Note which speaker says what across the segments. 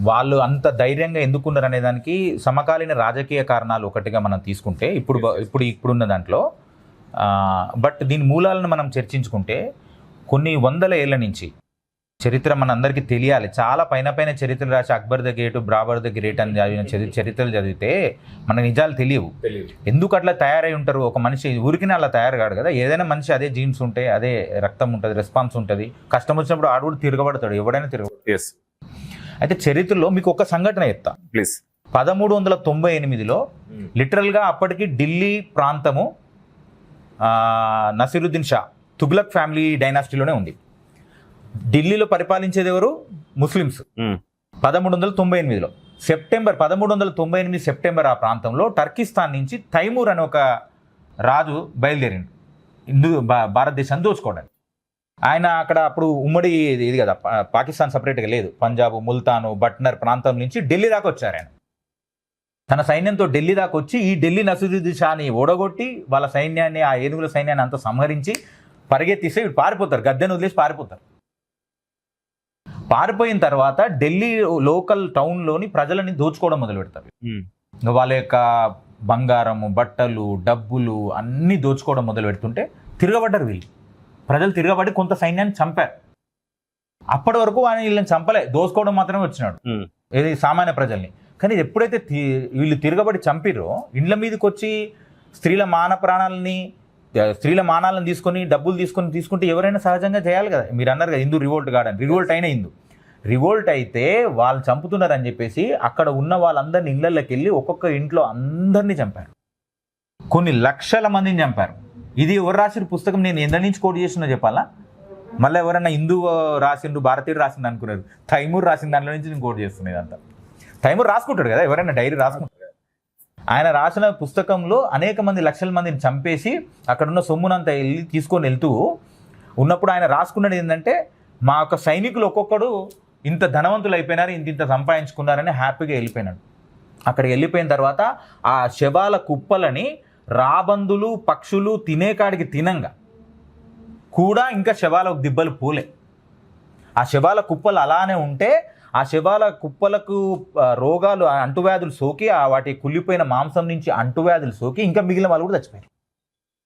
Speaker 1: వాళ్ళు అంత ధైర్యంగా ఎందుకున్నారు అనే దానికి సమకాలీన రాజకీయ కారణాలు ఒకటిగా మనం తీసుకుంటే ఇప్పుడున్న దాంట్లో బట్ దీని మూలాలను మనం చర్చించుకుంటే కొన్ని వందల ఏళ్ల నుంచి చరిత్ర మనందరికీ తెలియాలి. చాలా పైన చరిత్రలు రాసి Akbar the great, Babur the great అని చదివిన చరిత్రలు చదివితే మన నిజాలు తెలియవు. ఎందుకు అట్లా తయారై ఉంటారు? ఒక మనిషి ఊరికినే అలా తయారు కాడు కదా. ఏదైనా మనిషి అదే జీన్స్ ఉంటాయి, అదే రక్తం ఉంటుంది, రెస్పాన్స్ ఉంటుంది. కష్టం వచ్చినప్పుడు ఆడు కూడా తిరగబడతాడు, ఎవడైనా తిరగబడతాడు. అయితే చరిత్రలో మీకు ఒక సంఘటన చెప్తా
Speaker 2: ప్లీజ్.
Speaker 1: 1398లో లిటరల్గా అప్పటికి ఢిల్లీ ప్రాంతము నసీరుద్దీన్ షా తుగ్లక్ ఫ్యామిలీ డైనాసిటీలోనే ఉంది. ఢిల్లీలో పరిపాలించేది ఎవరు? ముస్లిమ్స్. 1398లో 1398 సెప్టెంబర్ ఆ ప్రాంతంలో టర్కిస్తాన్ నుంచి తైమూర్ అనే ఒక రాజు బయలుదేరిండు భారతదేశాన్ని దోచుకోవడానికి. ఆయన అక్కడ అప్పుడు ఉమ్మడి ఇది కదా, పాకిస్తాన్ సపరేట్గా లేదు. పంజాబ్, ముల్తాను, బట్నర్ ప్రాంతం నుంచి ఢిల్లీ దాకా వచ్చారు. ఆయన తన సైన్యంతో ఢిల్లీ దాకా వచ్చి ఈ ఢిల్లీ నసీరుద్దీన్ షాని ఓడగొట్టి వాళ్ళ సైన్యాన్ని, ఆ ఏనుగుల సైన్యాన్ని అంతా సంహరించి పరిగెత్తిస్తే వీడు పారిపోతారు, గద్దెను వదిలేసి పారిపోతారు. పారిపోయిన తర్వాత ఢిల్లీ లోకల్ టౌన్లోని ప్రజలని దోచుకోవడం మొదలు పెడతారు. వాళ్ళ యొక్క బంగారము, బట్టలు, డబ్బులు అన్నీ దోచుకోవడం మొదలు పెడుతుంటే తిరగబడ్డారు వీళ్ళు. ప్రజలు తిరగబడి కొంత సైన్యాన్ని చంపారు. అప్పటి వరకు ఆయన వీళ్ళని చంపలే, దోచుకోవడం మాత్రమే వచ్చినాడు ఏది సామాన్య ప్రజల్ని. కానీ ఎప్పుడైతే వీళ్ళు తిరగబడి చంపిరో, ఇండ్ల మీదకి వచ్చి స్త్రీల మానాలను తీసుకొని డబ్బులు తీసుకుంటే ఎవరైనా సహజంగా చేయాలి కదా. మీరు అన్నారు కదా హిందూ రివోల్ట్ కాడని. రివోల్ట్ అయితే వాళ్ళు చంపుతున్నారని చెప్పేసి అక్కడ ఉన్న వాళ్ళందరినీ ఇళ్లలోకి వెళ్ళి ఒక్కొక్క ఇంట్లో అందరినీ చంపారు. కొన్ని లక్షల మందిని చంపారు. ఇది ఎవరు రాసిన పుస్తకం? నేను ఎంత నుంచి కోట్ చేస్తున్నా చెప్పాలా? మళ్ళీ ఎవరైనా హిందూ రాసిండు, భారతీయుడు రాసిండు అనుకున్నారు. తైమూర్ రాసిన దాంట్లో నుంచి నేను కోట్ చేస్తున్నాను. ఇదంతా తైమూర్ రాసుకుంటాడు కదా, ఎవరైనా డైరీ రాసుకుంటాడు. ఆయన రాసిన పుస్తకంలో అనేక మంది, లక్షల మందిని చంపేసి అక్కడున్న సొమ్మునంతా తీసుకొని వెళ్తూ ఉన్నప్పుడు ఆయన రాసుకున్నది ఏంటంటే, మా యొక్క సైనికులు ఒక్కొక్కడు ఇంత ధనవంతులు అయిపోయినారు, ఇంత సంపాదించుకున్నారని హ్యాపీగా వెళ్ళిపోయినాడు. అక్కడికి వెళ్ళిపోయిన తర్వాత ఆ శవాల కుప్పలని రాబందులు, పక్షులు తినేకాడికి తినంగా కూడా ఇంకా శవాలకు దిబ్బలు పోలే. ఆ శవాల కుప్పలు అలానే ఉంటే ఆ శవాల కుప్పలకు రోగాలు, అంటువ్యాధులు సోకి, వాటి కుళ్ళిపోయిన మాంసం నుంచి అంటువ్యాధులు సోకి ఇంకా మిగిలిన వాళ్ళు కూడా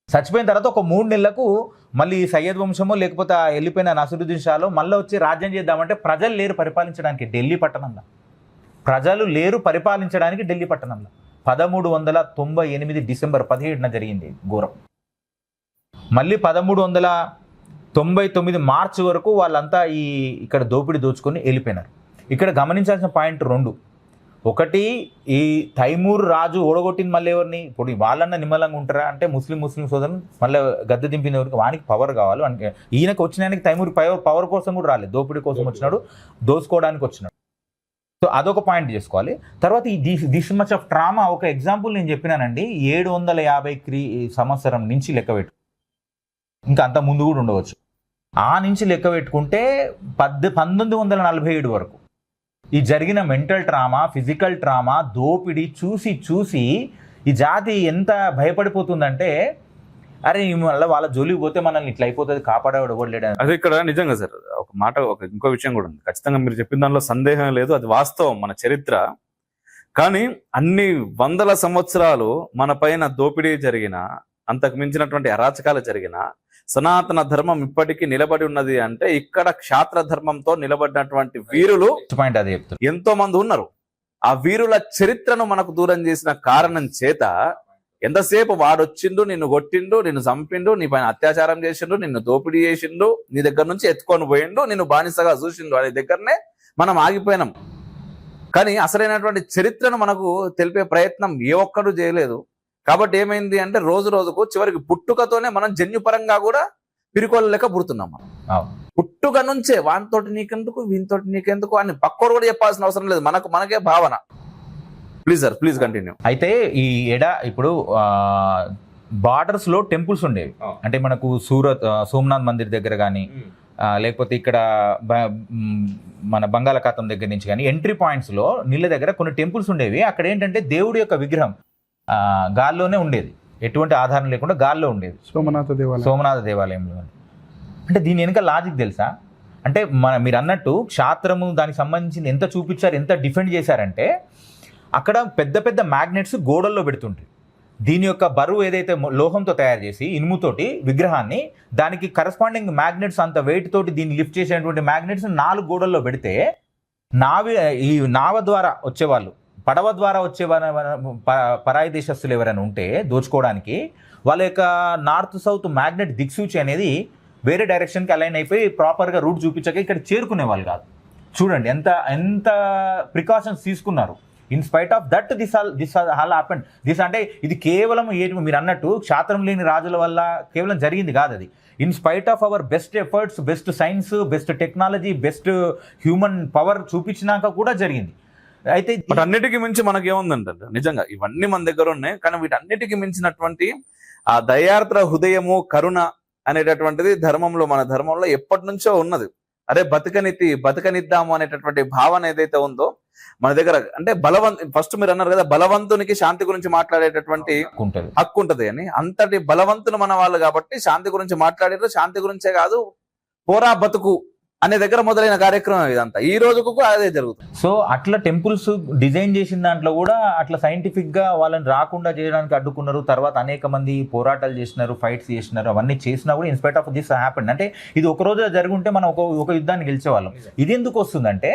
Speaker 1: చచ్చిపోయిన తర్వాత ఒక 3 నెలలకు మళ్ళీ సయ్యద్ వంశమో లేకపోతే వెళ్ళిపోయిన నసీరుద్దీన్ షాలో మళ్ళీ వచ్చి రాజ్యం చేద్దామంటే ప్రజలు లేరు పరిపాలించడానికి ఢిల్లీ పట్టణంలో. 1398 డిసెంబర్ 17న జరిగింది ఘోరం. మళ్ళీ 1399 మార్చి వరకు వాళ్ళంతా ఇక్కడ దోపిడీ దోచుకొని వెళ్ళిపోయినారు. ఇక్కడ గమనించాల్సిన పాయింట్ 2. ఒకటి, ఈ తైమూర్ రాజు ఓడగొట్టింది మళ్ళీ ఎవరిని? ఇప్పుడు వాళ్ళన్నా నిమ్మలంగా ఉంటారా అంటే ముస్లిం సోదరుని మళ్ళీ గద్దె దింపిన ఎవరికి? వానికి పవర్ కావాలి. ఈయనకు వచ్చిన ఆయనకి తైమూర్ పవర్ కోసం కూడా రాలేదు, దోపిడీ కోసం వచ్చినాడు, దోసుకోవడానికి వచ్చినాడు. సో అదొక పాయింట్ చేసుకోవాలి. తర్వాత ఈ దిస్ మచ్ ఆఫ్ ట్రామా, ఒక ఎగ్జాంపుల్ నేను చెప్పినానండి. 750 సంవత్సరం నుంచి లెక్క పెట్టు, ఇంకా అంత ముందు కూడా ఉండవచ్చు. ఆ నుంచి లెక్క పెట్టుకుంటే 1947 వరకు ఈ జరిగిన మెంటల్ ట్రామా, ఫిజికల్ ట్రామా, దోపిడీ చూసి ఈ జాతి ఎంత భయపడిపోతుందంటే, అరే మళ్ళీ వాళ్ళ జోలికి పోతే మనల్ని ఇట్లా అయిపోతుంది, కాపాడేవాడు ఎవడు లేడు.
Speaker 2: అదే ఇక్కడ నిజంగా సార్ ఒక మాట, ఇంకో విషయం కూడా ఉంది. ఖచ్చితంగా మీరు చెప్పిన దానిలో సందేహం లేదు, అది వాస్తవం, మన చరిత్ర. కానీ అన్ని వందల సంవత్సరాలు మన పైన దోపిడీ జరిగిన, అంతకు మించినటువంటి అరాచకాలు జరిగిన సనాతన ధర్మం ఇప్పటికీ నిలబడి ఉన్నది అంటే ఇక్కడ క్షాత్ర ధర్మంతో నిలబడినటువంటి వీరులు ఎంతో మంది ఉన్నారు. ఆ వీరుల చరిత్రను మనకు దూరం చేసిన కారణం చేత ఎంతసేపు వాడొచ్చిండు, నిన్ను కొట్టిండు, నిన్ను చంపిండు, నీ పైన అత్యాచారం చేసిండు, నిన్ను దోపిడీ చేసిండు, నీ దగ్గర నుంచి ఎత్తుకొని పోయిండు, నిన్ను బానిసగా చూసిండు అనే దగ్గరనే మనం ఆగిపోయినాం. కానీ అసలైనటువంటి చరిత్రను మనకు తెలిపే ప్రయత్నం ఏ ఒక్కడు చేయలేదు. కాబట్టి ఏమైంది అంటే రోజుకు చివరికి పుట్టుకతోనే మనం జన్యుపరంగా కూడా పిరికోళ్ళ లెక్క పుడుతున్నాం. మనం పుట్టుక నుంచే వానితోటి నీకెందుకు, వీనితోటి నీకెందుకు అని పక్కోడు కూడా చెప్పాల్సిన అవసరం లేదు, మనకే భావన. Please sir, please continue.
Speaker 1: అయితే ఇప్పుడు బార్డర్స్ లో టెంపుల్స్ ఉండేవి. అంటే మనకు సోమనాథ్ మందిర్ దగ్గర కానీ, లేకపోతే ఇక్కడ మన బంగాళాఖాతం దగ్గర నుంచి కానీ ఎంట్రీ పాయింట్స్ లో నీళ్ళ దగ్గర కొన్ని టెంపుల్స్ ఉండేవి. అక్కడ ఏంటంటే దేవుడి యొక్క విగ్రహం గాల్లోనే ఉండేది, ఎటువంటి ఆధారం లేకుండా గాల్లో ఉండేది. సోమనాథ దేవాలయంలో. అంటే దీని వెనుక లాజిక్ తెలుసా? అంటే మీరు అన్నట్టు క్షాత్రము దానికి సంబంధించింది ఎంత చూపించారు, ఎంత డిఫెండ్ చేశారంటే అక్కడ పెద్ద పెద్ద మ్యాగ్నెట్స్ గోడల్లో పెడుతుంటారు. దీని యొక్క బరువు ఏదైతే లోహంతో తయారు చేసి ఇనుముతోటి విగ్రహాన్ని, దానికి కరస్పాండింగ్ మ్యాగ్నెట్స్ అంత వెయిట్ తోటి దీన్ని లిఫ్ట్ చేసేటువంటి మ్యాగ్నెట్స్ 4 గోడల్లో పెడితే ఈ నావ ద్వారా వచ్చేవాళ్ళు, పడవ ద్వారా వచ్చే పరాయి దేశస్తులు ఎవరైనా ఉంటే దోచుకోవడానికి వాళ్ళ యొక్క నార్త్ సౌత్ మ్యాగ్నెట్ దిక్సూచి అనేది వేరే డైరెక్షన్కి అలైన్ అయిపోయి ప్రాపర్గా రూట్ చూపించక ఇక్కడ చేరుకునే వాళ్ళు కాదు. చూడండి ఎంత ప్రికాషన్స్ తీసుకున్నారు. In spite of that this hall happened. అంటే ఇది కేవలం మీరు అన్నట్టు క్షాత్రం లేని రాజుల వల్ల కేవలం జరిగింది కాదు అది. In spite of our best efforts, best science, best technology, best human power చూపించినాక కూడా జరిగింది. అయితే
Speaker 2: అన్నిటికీ మించి మనకి ఏముందంటే నిజంగా ఇవన్నీ మన దగ్గర ఉన్నాయి, కానీ వీటన్నిటికీ మించినటువంటి ఆ దయార్ద్ర హృదయము, కరుణ అనేటటువంటిది మన ధర్మంలో ఎప్పటి నుంచో ఉన్నది. అరే బతకనిద్దాము అనేటటువంటి భావన ఏదైతే ఉందో మన దగ్గర, అంటే ఫస్ట్ మీరు అన్నారు కదా బలవంతునికి శాంతి గురించి మాట్లాడేటటువంటి హక్కు ఉంటది అని. అంతటి బలవంతులు మన వాళ్ళు కాబట్టి శాంతి గురించి మాట్లాడారు. శాంతి గురించే కాదు, పోరా బతుకు అనే దగ్గర మొదలైన కార్యక్రమం ఇదంతా. ఈ రోజుకు కూడా అదే జరుగుతుంది.
Speaker 1: సో అట్లా టెంపుల్స్ డిజైన్ చేసిన దాంట్లో కూడా అట్లా సైంటిఫిక్ గా వాళ్ళని రాకుండా చేయడానికి అడ్డుకున్నారు. తర్వాత అనేక మంది పోరాటాలు చేసినారు, ఫైట్స్ చేసినారు. అవన్నీ చేసినా కూడా ఇన్స్పైట్ ఆఫ్ దిస్ హ్యాపెండ్. అంటే ఇది ఒక రోజు జరుగుంటే మనం ఒక యుద్ధాన్ని గెలిచేవాళ్ళం. ఇది ఎందుకు వస్తుందంటే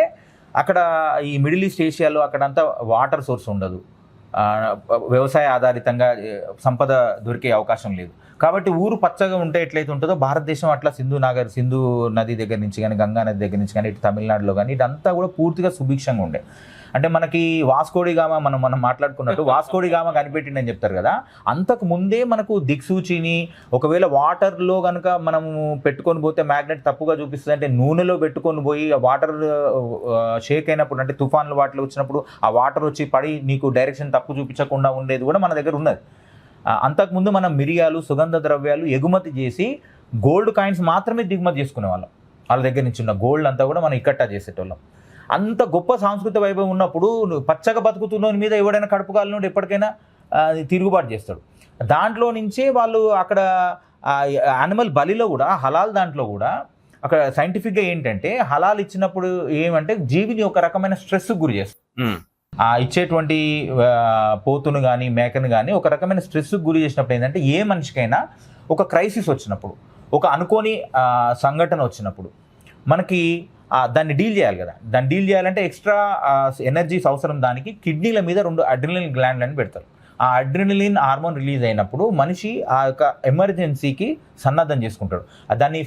Speaker 1: అక్కడ ఈ మిడిల్ ఈస్ట్ ఏషియాలో అక్కడంతా వాటర్ సోర్స్ ఉండదు, వ్యవసాయ ఆధారితంగా సంపద దొరికే అవకాశం లేదు. కాబట్టి ఊరు పచ్చగా ఉంటే ఎట్లయితే ఉంటుందో భారతదేశం అట్లా సింధు నది దగ్గర నుంచి కానీ, గంగా నది దగ్గర నుంచి కానీ, ఇటు తమిళనాడులో కానీ ఇదంతా కూడా పూర్తిగా సుభిక్షంగా ఉండే. అంటే మనకి వాస్కోడిగామా మనం మాట్లాడుకున్నట్టు వాస్కోడిగామా కనిపెట్టిండని చెప్తారు కదా, అంతకు ముందే మనకు దిక్సూచిని ఒకవేళ వాటర్లో కనుక మనము పెట్టుకొని పోతే మ్యాగ్నెట్ తప్పుగా చూపిస్తుంది అంటే నూనెలో పెట్టుకొని పోయి ఆ వాటర్ షేక్ అయినప్పుడు, అంటే తుఫాన్లు వాటిలో వచ్చినప్పుడు ఆ వాటర్ వచ్చి పడి నీకు డైరెక్షన్ తప్పు చూపించకుండా ఉండేది కూడా మన దగ్గర ఉన్నది. అంతకుముందు మనం మిరియాలు, సుగంధ ద్రవ్యాలు ఎగుమతి చేసి గోల్డ్ కాయిన్స్ మాత్రమే దిగుమతి చేసుకునే వాళ్ళం. వాళ్ళ దగ్గర నుంచి ఉన్న గోల్డ్ అంతా కూడా మనం ఇక్కట్టా చేసేటోళ్ళం. అంత గొప్ప సాంస్కృతిక వైభవం ఉన్నప్పుడు పచ్చగా బతుకుతున్న మీద ఎవడైనా కడుపుకాల నుండి ఎప్పటికైనా తిరుగుబాటు చేస్తాడు. దాంట్లో నుంచే వాళ్ళు అక్కడ యానిమల్ బలిలో కూడా హలాల్ దాంట్లో కూడా అక్కడ సైంటిఫిక్గా ఏంటంటే హలాల్ ఇచ్చినప్పుడు ఏమంటే జీవిని ఒక రకమైన స్ట్రెస్కి గురి చేస్తారు. ఇచ్చేటువంటి పోతును కానీ మేకను కానీ ఒక రకమైన స్ట్రెస్కి గురి చేసినప్పుడు ఏంటంటే ఏ మనిషికైనా ఒక క్రైసిస్ వచ్చినప్పుడు, ఒక అనుకోని సంఘటన వచ్చినప్పుడు మనకి దాన్ని డీల్ చేయాలి కదా. దాన్ని డీల్ చేయాలంటే ఎక్స్ట్రా ఎనర్జీస్ అవసరం. దానికి కిడ్నీల మీద 2 అడ్రినలిన్ గ్లాండ్లని పెడతారు. ఆ అడ్రినలిన్ హార్మోన్ రిలీజ్ అయినప్పుడు మనిషి ఆ యొక్క ఎమర్జెన్సీకి సన్నద్ధం చేసుకుంటాడు. దాన్ని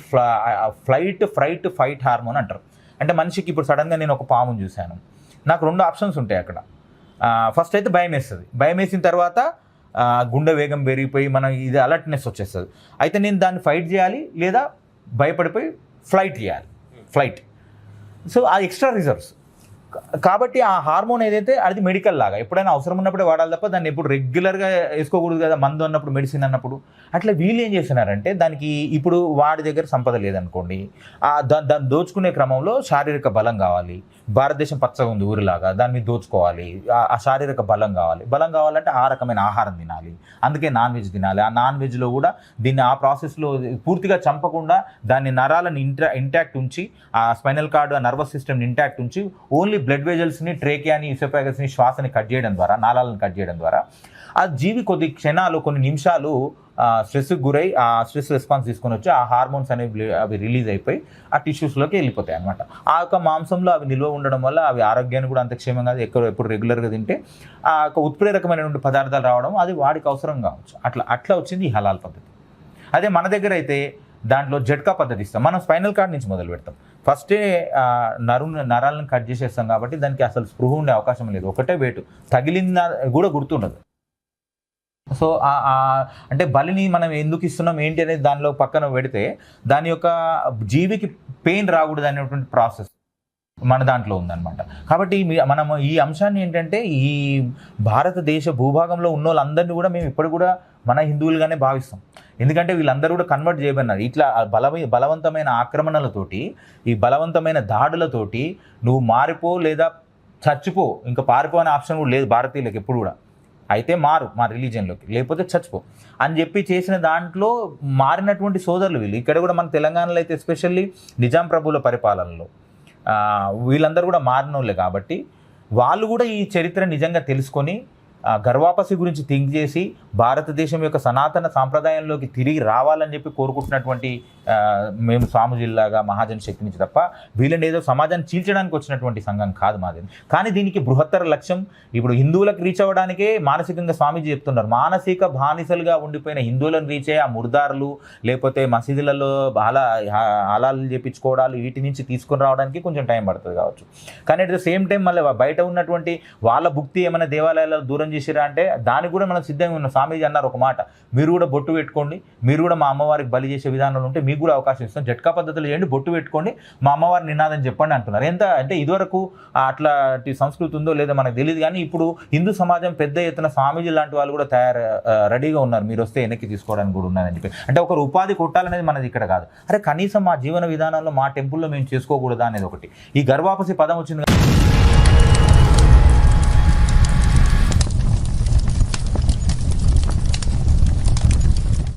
Speaker 1: ఫైట్ హార్మోన్ అంటారు. అంటే మనిషికి ఇప్పుడు సడన్గా నేను ఒక పాముని చూశాను, నాకు 2 ఆప్షన్స్ ఉంటాయి అక్కడ. ఫస్ట్ అయితే భయం వేస్తుంది. భయం వేసిన తర్వాత గుండె వేగం పెరిగిపోయి మనం ఇది అలర్ట్నెస్ వచ్చేస్తుంది. అయితే నేను దాన్ని ఫైట్ చేయాలి లేదా భయపడిపోయి ఫ్లైట్ చేయాలి. సో ఆ ఎక్స్ట్రా రిజర్వ్స్ కాబట్టి ఆ హార్మోన్ ఏదైతే అది మెడికల్ లాగా ఎప్పుడైనా అవసరం ఉన్నప్పుడే వాడాలి తప్ప దాన్ని ఎప్పుడు రెగ్యులర్గా వేసుకోకూడదు కదా, మందు అన్నప్పుడు, మెడిసిన్ అన్నప్పుడు. అట్లా వీళ్ళు ఏం చేస్తున్నారంటే దానికి ఇప్పుడు వాడి దగ్గర సంపద లేదనుకోండి, దాన్ని దోచుకునే క్రమంలో శారీరక బలం కావాలి. భారతదేశం పచ్చగా ఉంది ఊరిలాగా, దాన్ని మీద దోచుకోవాలి. ఆ శారీరక బలం కావాలంటే ఆ రకమైన ఆహారం తినాలి. అందుకే నాన్ వెజ్ తినాలి. ఆ నాన్ వెజ్లో కూడా దీన్ని ఆ ప్రాసెస్లో పూర్తిగా చంపకుండా దాన్ని నరాలను ఇంటాక్ట్ ఉంచి, ఆ స్పైనల్ కార్డ్, ఆ నర్వస్ సిస్టమ్ని ఇంటాక్ట్ ఉంచి ఓన్లీ బ్లడ్ వెజల్స్ని, ట్రేకియాని, ఇసోఫాగస్ని, శ్వాసని కట్ చేయడం ద్వారా, నాళాలను కట్ చేయడం ద్వారా ఆ జీవి కొద్ది క్షణాలు, కొన్ని నిమిషాలు స్ట్రెస్కి గురై ఆ స్ట్రెస్ రెస్పాన్స్ తీసుకొని వచ్చి ఆ హార్మోన్స్ అనేవి అవి రిలీజ్ అయిపోయి ఆ టిష్యూస్లోకి వెళ్ళిపోతాయి అనమాట. ఆ యొక్క మాంసంలో అవి నిల్వ ఉండడం వల్ల అవి ఆరోగ్యాన్ని కూడా అంత క్షేమంగా ఎప్పుడు రెగ్యులర్గా తింటే ఆ యొక్క ఉత్ప్రేరకమైనటువంటి పదార్థాలు రావడం అది వాడికి అవసరం కావచ్చు. అట్లా వచ్చింది ఈ హలాల్ పద్ధతి. అదే మన దగ్గర అయితే దాంట్లో జట్కా పద్ధతి ఇస్తాం. మనం స్పైనల్ కార్డ్ నుంచి మొదలు పెడతాం. ఫస్టే నరాలను కట్ చేసేస్తాం కాబట్టి దానికి అసలు స్పృహ ఉండే అవకాశం లేదు. ఒకటే వేటు తగిలిన కూడా గుర్తుండదు. సో అంటే బలిని మనం ఎందుకు ఇస్తున్నాం ఏంటి అనేది దానిలో పక్కన పెడితే దాని యొక్క జీవికి పెయిన్ రాకూడదు అనేటువంటి ప్రాసెస్ మన దాంట్లో ఉందన్నమాట. కాబట్టి మనం ఈ అంశాన్ని ఏంటంటే ఈ భారతదేశ భూభాగంలో ఉన్న వాళ్ళందరినీ కూడా మేము ఇప్పుడు కూడా మన హిందువులుగానే భావిస్తాం. ఎందుకంటే వీళ్ళందరూ కూడా కన్వర్ట్ చేయబడినారు. ఇట్లా బలవంతమైన ఆక్రమణలతోటి, ఈ బలవంతమైన దాడులతోటి నువ్వు మారిపో లేదా చచ్చిపో, ఇంకా పారిపో అనే ఆప్షన్ కూడా లేదు భారతీయులకు ఎప్పుడు కూడా. అయితే మా రిలీజియన్లోకి, లేకపోతే చచ్చిపో అని చెప్పి చేసిన దాంట్లో మారినటువంటి సోదరులు వీళ్ళు. ఇక్కడ కూడా మన తెలంగాణలో అయితే ఎస్పెషల్లీ నిజాం ప్రభువుల పరిపాలనలో వీళ్ళందరూ కూడా మారినోళ్ళే కాబట్టి వాళ్ళు కూడా ఈ చరిత్ర నిజంగా తెలుసుకొని గర్వాపసి గురించి థింక్ చేసి భారతదేశం యొక్క సనాతన సాంప్రదాయంలోకి తిరిగి రావాలని చెప్పి కోరుకుంటున్నటువంటి మేము స్వాముజిల్లాగా మహాజన్ శక్తి నుంచి తప్ప వీళ్ళని ఏదో సమాజాన్ని చీల్చడానికి వచ్చినటువంటి సంఘం కాదు మాది. కానీ దీనికి బృహత్తర లక్ష్యం ఇప్పుడు హిందువులకు రీచ్ అవ్వడానికే మానసికంగా స్వామీజీ చెప్తున్నారు. మానసిక బానిసలుగా ఉండిపోయిన హిందువులను రీచ్ అయ్యే ఆ ముర్దార్లు లేకపోతే మసీదులలో హలాలు చేపించుకోవడాలు వీటి నుంచి తీసుకొని రావడానికి కొంచెం టైం పడుతుంది కావచ్చు. కానీ అట్ ద సేమ్ టైం మళ్ళీ బయట ఉన్నటువంటి వాళ్ళ భుక్తి ఏమైనా దేవాలయాలు దూరం చేసిరా అంటే దానికి కూడా మనం సిద్ధంగా ఉన్నాం. స్వామీజీ అన్నారు ఒక మాట, మీరు కూడా బొట్టు పెట్టుకోండి, మీరు కూడా మా అమ్మవారికి బలి చేసే విధానంలో ఉంటే మీకు కూడా అవకాశం ఇస్తాం, జట్కా పద్ధతులు చేయండి, బొట్టు పెట్టుకోండి, మా అమ్మవారి నినాదం చెప్పండి అంటున్నారు. ఎంత అంటే ఇదివరకు అట్లాంటి సంస్కృతి ఉందో లేదో మనకు తెలియదు. కానీ ఇప్పుడు హిందూ సమాజం పెద్ద ఎత్తున స్వామీజీ లాంటి వాళ్ళు కూడా రెడీగా ఉన్నారు, మీరు వస్తే వెనక్కి తీసుకోవడానికి కూడా ఉన్నారని చెప్పి. అంటే ఒకరు ఉపాధి కొట్టాలనేది మనది ఇక్కడ కాదు. అరే కనీసం మా జీవన విధానంలో మా టెంపుల్లో మేము చేసుకోకూడదా అనేది ఒకటి. ఈ గర్వాపసి పదం వచ్చింది